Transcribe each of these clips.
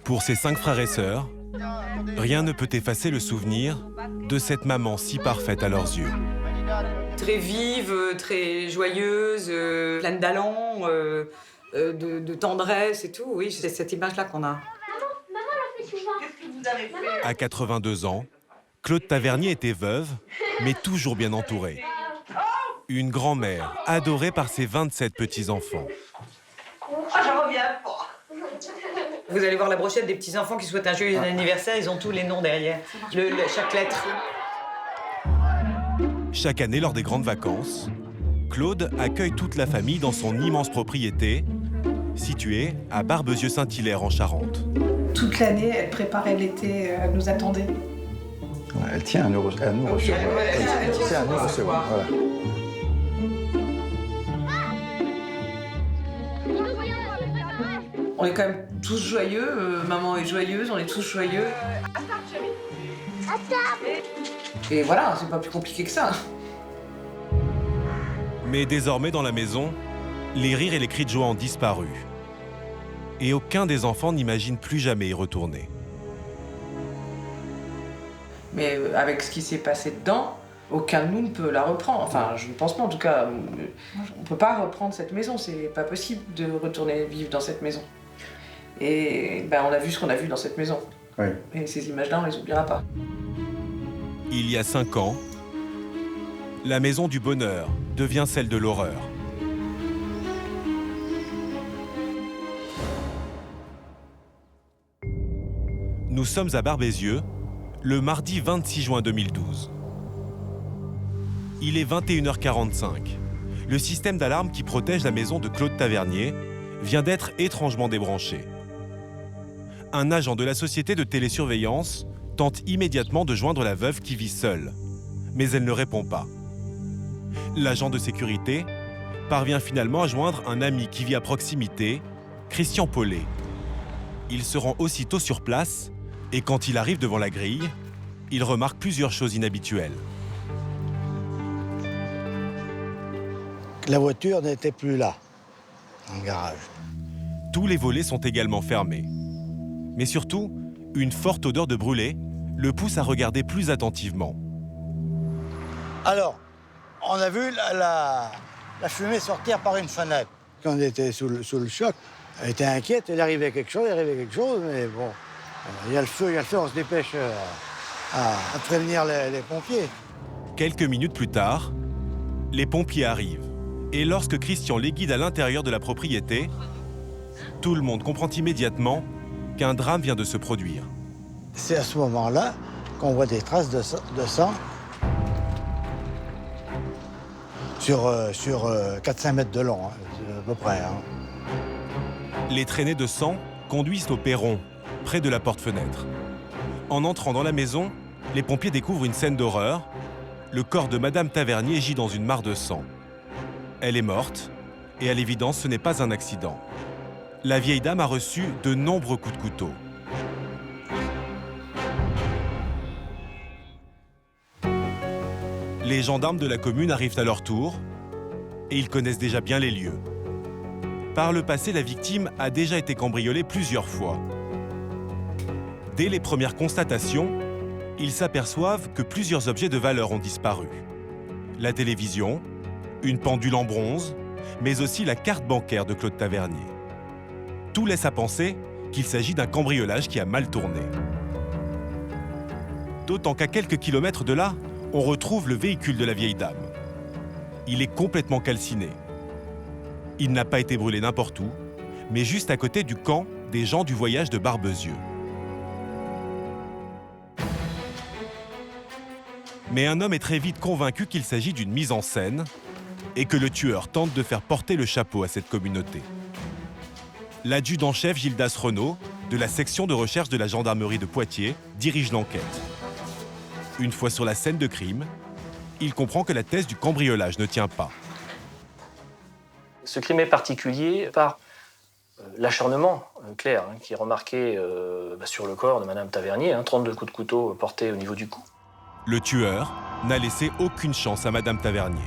Pour ses 5 frères et sœurs, rien ne peut effacer le souvenir de cette maman si parfaite à leurs yeux. Très vive, très joyeuse, pleine d'allant, de tendresse et tout. Oui, c'est cette image-là qu'on a. À 82 ans, Claude Tavernier était veuve, mais toujours bien entourée. Une grand-mère adorée par ses 27 petits-enfants. J'en reviens pas. Vous allez voir la brochette des petits-enfants qui souhaitent un joyeux anniversaire, ils ont tous les noms derrière, chaque lettre. Chaque année, lors des grandes vacances, Claude accueille toute la famille dans son immense propriété, située à Barbezieux-Saint-Hilaire en Charente. Toute l'année, elle préparait l'été, elle nous attendait. Ouais, elle tient à nous recevoir. Elle tient à nous recevoir. Voilà. On est quand même tous joyeux, maman est joyeuse, on est tous joyeux. Et voilà, c'est pas plus compliqué que ça. Mais désormais dans la maison, les rires et les cris de joie ont disparu. Et aucun des enfants n'imagine plus jamais y retourner. Mais avec ce qui s'est passé dedans, aucun de nous ne peut la reprendre. Enfin, je ne pense pas en tout cas. On ne peut pas reprendre cette maison, c'est pas possible de retourner vivre dans cette maison. Et ben, on a vu ce qu'on a vu dans cette maison. Oui. Et ces images-là, on les oubliera pas. Il y a 5 ans, la maison du bonheur devient celle de l'horreur. Nous sommes à Barbezieux, le mardi 26 juin 2012. Il est 21h45. Le système d'alarme qui protège la maison de Claude Tavernier vient d'être étrangement débranché. Un agent de la société de télésurveillance tente immédiatement de joindre la veuve qui vit seule, mais elle ne répond pas. L'agent de sécurité parvient finalement à joindre un ami qui vit à proximité, Christian Paulet. Il se rend aussitôt sur place et quand il arrive devant la grille, il remarque plusieurs choses inhabituelles. La voiture n'était plus là, dans le garage. Tous les volets sont également fermés. Mais surtout, une forte odeur de brûlé le pousse à regarder plus attentivement. Alors, on a vu la fumée sortir par une fenêtre. Quand on était sous le choc, elle était inquiète, il arrivait quelque chose, mais bon, il y a le feu, on se dépêche à prévenir les pompiers. Quelques minutes plus tard, les pompiers arrivent. Et lorsque Christian les guide à l'intérieur de la propriété, tout le monde comprend immédiatement qu'un drame vient de se produire. C'est à ce moment-là qu'on voit des traces de sang sur 4-5 mètres de long, à peu près. Les traînées de sang conduisent au perron, près de la porte-fenêtre. En entrant dans la maison, les pompiers découvrent une scène d'horreur. Le corps de Madame Tavernier gît dans une mare de sang. Elle est morte, et à l'évidence, ce n'est pas un accident. La vieille dame a reçu de nombreux coups de couteau. Les gendarmes de la commune arrivent à leur tour, et ils connaissent déjà bien les lieux. Par le passé, la victime a déjà été cambriolée plusieurs fois. Dès les premières constatations, ils s'aperçoivent que plusieurs objets de valeur ont disparu. La télévision, une pendule en bronze, mais aussi la carte bancaire de Claude Tavernier. Tout laisse à penser qu'il s'agit d'un cambriolage qui a mal tourné. D'autant qu'à quelques kilomètres de là, on retrouve le véhicule de la vieille dame. Il est complètement calciné. Il n'a pas été brûlé n'importe où, mais juste à côté du camp des gens du voyage de Barbezieux. Mais un homme est très vite convaincu qu'il s'agit d'une mise en scène et que le tueur tente de faire porter le chapeau à cette communauté. L'adjudant-chef Gildas Renaud, de la section de recherche de la gendarmerie de Poitiers, dirige l'enquête. Une fois sur la scène de crime, il comprend que la thèse du cambriolage ne tient pas. Ce crime est particulier par l'acharnement clair qui est remarqué sur le corps de Madame Tavernier, 32 coups de couteau portés au niveau du cou. Le tueur n'a laissé aucune chance à Madame Tavernier.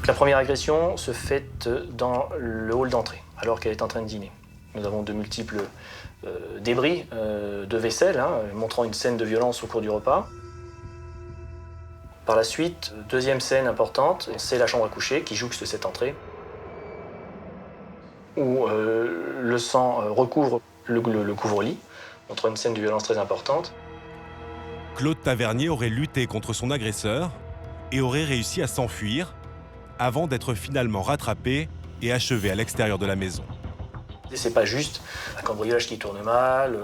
La première agression se fait dans le hall d'entrée, alors qu'elle est en train de dîner. Nous avons de multiples débris de vaisselle, montrant une scène de violence au cours du repas. Par la suite, deuxième scène importante, c'est la chambre à coucher qui jouxte cette entrée, où le sang recouvre le couvre-lit, montrant une scène de violence très importante. Claude Tavernier aurait lutté contre son agresseur et aurait réussi à s'enfuir avant d'être finalement rattrapé et achevé à l'extérieur de la maison. C'est pas juste un cambriolage qui tourne mal,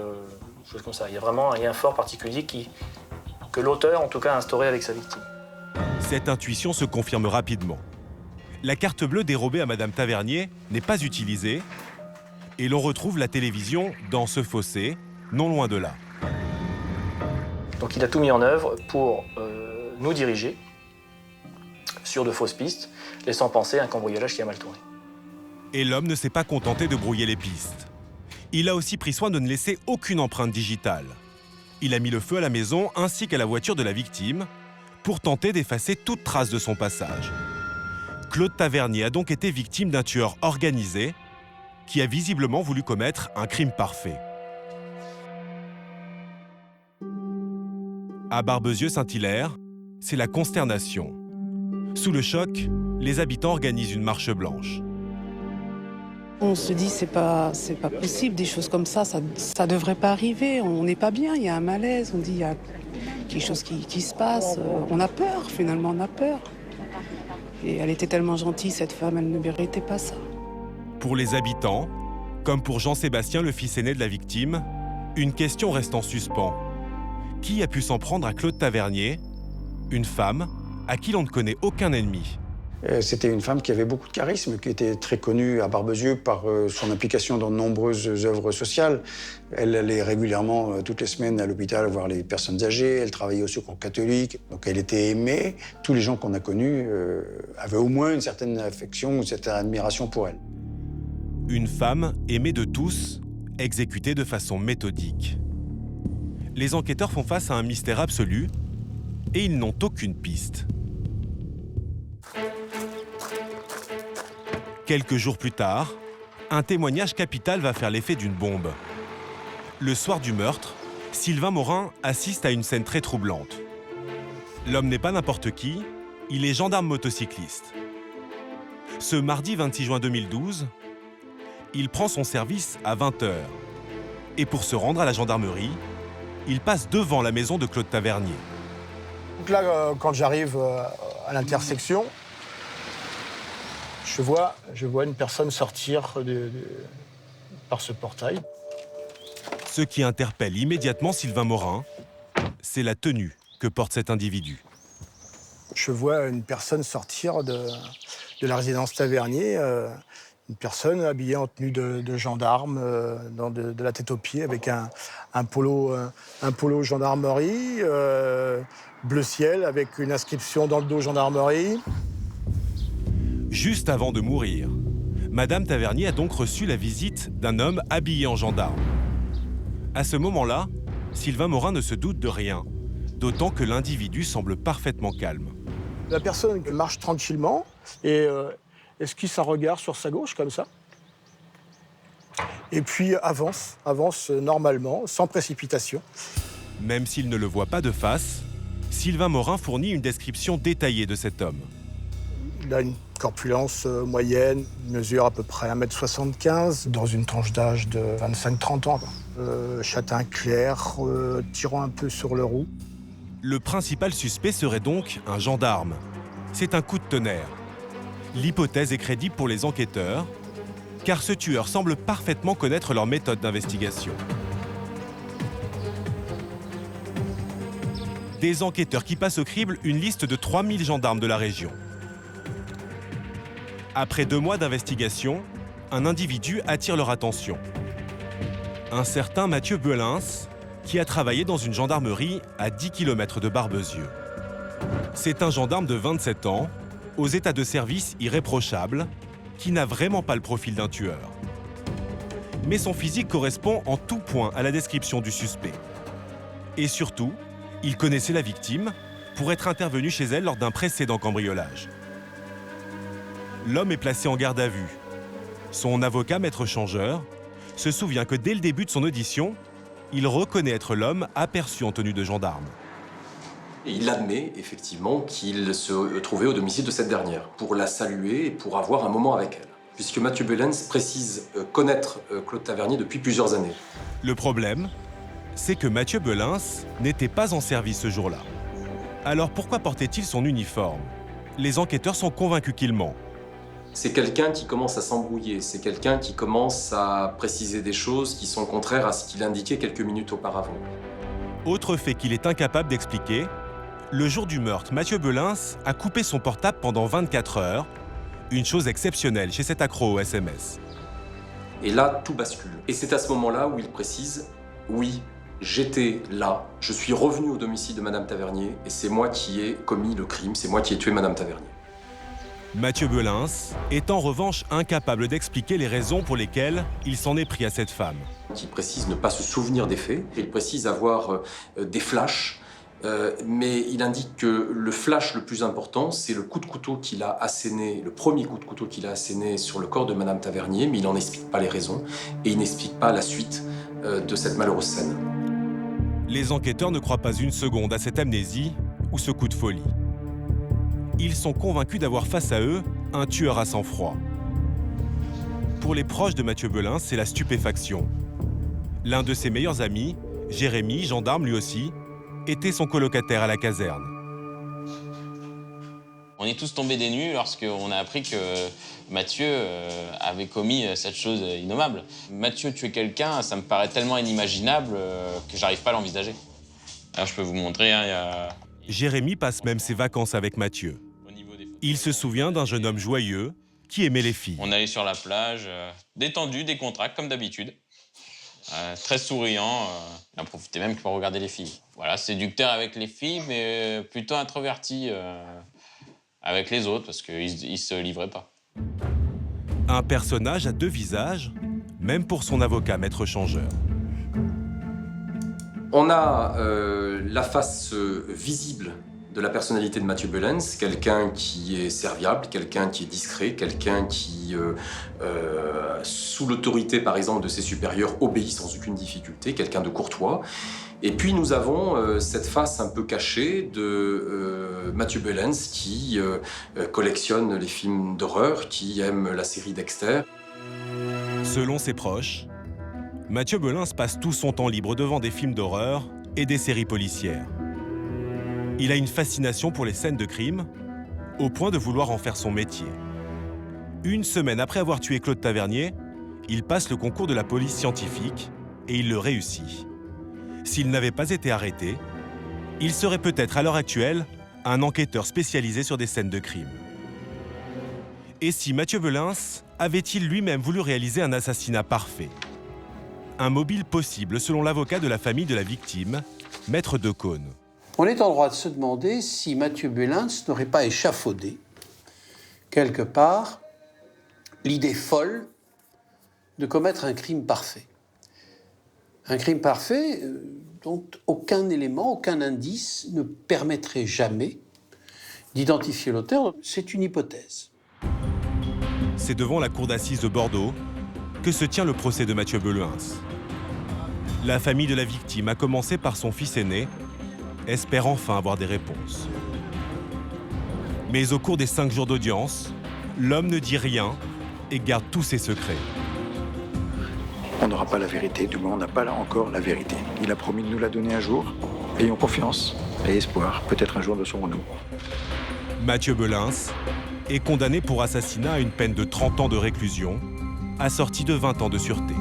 choses comme ça. Il y a vraiment un lien fort particulier que l'auteur, en tout cas, a instauré avec sa victime. Cette intuition se confirme rapidement. La carte bleue dérobée à Madame Tavernier n'est pas utilisée et l'on retrouve la télévision dans ce fossé, non loin de là. Donc il a tout mis en œuvre pour nous diriger sur de fausses pistes, laissant penser à un cambriolage qui a mal tourné. Et l'homme ne s'est pas contenté de brouiller les pistes. Il a aussi pris soin de ne laisser aucune empreinte digitale. Il a mis le feu à la maison ainsi qu'à la voiture de la victime pour tenter d'effacer toute trace de son passage. Claude Tavernier a donc été victime d'un tueur organisé qui a visiblement voulu commettre un crime parfait. À Barbezieux-Saint-Hilaire, c'est la consternation. Sous le choc, les habitants organisent une marche blanche. On se dit c'est pas possible, des choses comme ça devrait pas arriver. On n'est pas bien, il y a un malaise, on dit il y a quelque chose qui se passe. On a peur, finalement, on a peur. Et elle était tellement gentille, cette femme, elle ne méritait pas ça. Pour les habitants, comme pour Jean-Sébastien, le fils aîné de la victime, une question reste en suspens. Qui a pu s'en prendre à Claude Tavernier, une femme à qui l'on ne connaît aucun ennemi? C'était une femme qui avait beaucoup de charisme, qui était très connue à Barbezieux par son implication dans de nombreuses œuvres sociales. Elle allait régulièrement, toutes les semaines, à l'hôpital voir les personnes âgées. Elle travaillait au Secours catholique, donc elle était aimée. Tous les gens qu'on a connus avaient au moins une certaine affection, une certaine admiration pour elle. Une femme aimée de tous, exécutée de façon méthodique. Les enquêteurs font face à un mystère absolu et ils n'ont aucune piste. Quelques jours plus tard, un témoignage capital va faire l'effet d'une bombe. Le soir du meurtre, Sylvain Morin assiste à une scène très troublante. L'homme n'est pas n'importe qui, il est gendarme motocycliste. Ce mardi 26 juin 2012, il prend son service à 20h. Et pour se rendre à la gendarmerie, il passe devant la maison de Claude Tavernier. Donc là, quand j'arrive à l'intersection, je vois une personne sortir par ce portail. Ce qui interpelle immédiatement Sylvain Morin, c'est la tenue que porte cet individu. Je vois une personne sortir de la résidence Tavernier, une personne habillée en tenue de gendarme, de la tête aux pieds, avec un polo gendarmerie, bleu ciel, avec une inscription dans le dos gendarmerie. Juste avant de mourir, Madame Tavernier a donc reçu la visite d'un homme habillé en gendarme. À ce moment-là, Sylvain Morin ne se doute de rien, d'autant que l'individu semble parfaitement calme. La personne marche tranquillement et esquisse un regard sur sa gauche, comme ça. Et puis avance normalement, sans précipitation. Même s'il ne le voit pas de face, Sylvain Morin fournit une description détaillée de cet homme. Il a une corpulence moyenne, il mesure à peu près 1m75, dans une tranche d'âge de 25-30 ans. Châtain clair, tirant un peu sur le roux. Le principal suspect serait donc un gendarme. C'est un coup de tonnerre. L'hypothèse est crédible pour les enquêteurs, car ce tueur semble parfaitement connaître leur méthode d'investigation. Des enquêteurs qui passent au crible une liste de 3000 gendarmes de la région. Après 2 mois d'investigation, un individu attire leur attention. Un certain Mathieu Belins, qui a travaillé dans une gendarmerie à 10 km de Barbezieux. C'est un gendarme de 27 ans, aux états de service irréprochables, qui n'a vraiment pas le profil d'un tueur. Mais son physique correspond en tout point à la description du suspect. Et surtout, il connaissait la victime pour être intervenu chez elle lors d'un précédent cambriolage. l'homme est placé en garde à vue. Son avocat, maître Changeur, se souvient que dès le début de son audition, il reconnaît être l'homme aperçu en tenue de gendarme. Et il admet effectivement qu'il se trouvait au domicile de cette dernière pour la saluer et pour avoir un moment avec elle. Puisque Mathieu Belens précise connaître Claude Tavernier depuis plusieurs années. Le problème, c'est que Mathieu Belens n'était pas en service ce jour-là. Alors pourquoi portait-il son uniforme? Les enquêteurs sont convaincus qu'il ment. C'est quelqu'un qui commence à s'embrouiller, c'est quelqu'un qui commence à préciser des choses qui sont contraires à ce qu'il indiquait quelques minutes auparavant. Autre fait qu'il est incapable d'expliquer, le jour du meurtre, Mathieu Belens a coupé son portable pendant 24 heures, une chose exceptionnelle chez cet accro au SMS. Et là, tout bascule. Et c'est à ce moment-là où il précise « Oui, j'étais là, je suis revenu au domicile de Madame Tavernier et c'est moi qui ai commis le crime, c'est moi qui ai tué Madame Tavernier. » Mathieu Belens est en revanche incapable d'expliquer les raisons pour lesquelles il s'en est pris à cette femme. Il précise ne pas se souvenir des faits, il précise avoir des flashs, mais il indique que le flash le plus important, c'est le coup de couteau qu'il a asséné, le premier coup de couteau qu'il a asséné sur le corps de Madame Tavernier, mais il n'en explique pas les raisons et il n'explique pas la suite de cette malheureuse scène. Les enquêteurs ne croient pas une seconde à cette amnésie ou ce coup de folie. Ils sont convaincus d'avoir face à eux un tueur à sang-froid. Pour les proches de Mathieu Belens, c'est la stupéfaction. L'un de ses meilleurs amis, Jérémy, gendarme lui aussi, était son colocataire à la caserne. On est tous tombés des nues lorsqu'on a appris que Mathieu avait commis cette chose innommable. Mathieu tuer quelqu'un, ça me paraît tellement inimaginable que j'arrive pas à l'envisager. Alors je peux vous montrer, il y a... Jérémy passe même ses vacances avec Mathieu. Il se souvient d'un jeune homme joyeux qui aimait les filles. On allait sur la plage, détendu, décontracté comme d'habitude. Très souriant, il en profitait même pour regarder les filles. Voilà, séducteur avec les filles, mais plutôt introverti avec les autres, parce qu'il se livrait pas. Un personnage à deux visages, même pour son avocat, maître Changeur. On a la face visible de la personnalité de Mathieu Belens, quelqu'un qui est serviable, quelqu'un qui est discret, quelqu'un qui, sous l'autorité par exemple de ses supérieurs, obéit sans aucune difficulté, quelqu'un de courtois. Et puis nous avons cette face un peu cachée de Mathieu Belens qui collectionne les films d'horreur, qui aime la série Dexter. Selon ses proches, Mathieu Belens passe tout son temps libre devant des films d'horreur et des séries policières. Il a une fascination pour les scènes de crime, au point de vouloir en faire son métier. Une semaine après avoir tué Claude Tavernier, il passe le concours de la police scientifique et il le réussit. S'il n'avait pas été arrêté, il serait peut-être à l'heure actuelle un enquêteur spécialisé sur des scènes de crime. Et si Mathieu Belens avait-il lui-même voulu réaliser un assassinat parfait? Un mobile possible selon l'avocat de la famille de la victime, Maître Decaune. On est en droit de se demander si Mathieu Belens n'aurait pas échafaudé, quelque part, l'idée folle de commettre un crime parfait. Un crime parfait dont aucun élément, aucun indice ne permettrait jamais d'identifier l'auteur. C'est une hypothèse. C'est devant la cour d'assises de Bordeaux que se tient le procès de Mathieu Belens. La famille de la victime, à commencer par son fils aîné, espère enfin avoir des réponses. Mais au cours des 5 jours d'audience, l'homme ne dit rien et garde tous ses secrets. On n'aura pas la vérité, du moins on n'a pas là encore la vérité. Il a promis de nous la donner un jour. Ayons confiance et espoir, peut-être un jour nous saurons-nous. Mathieu Belens est condamné pour assassinat à une peine de 30 ans de réclusion, assortie de 20 ans de sûreté.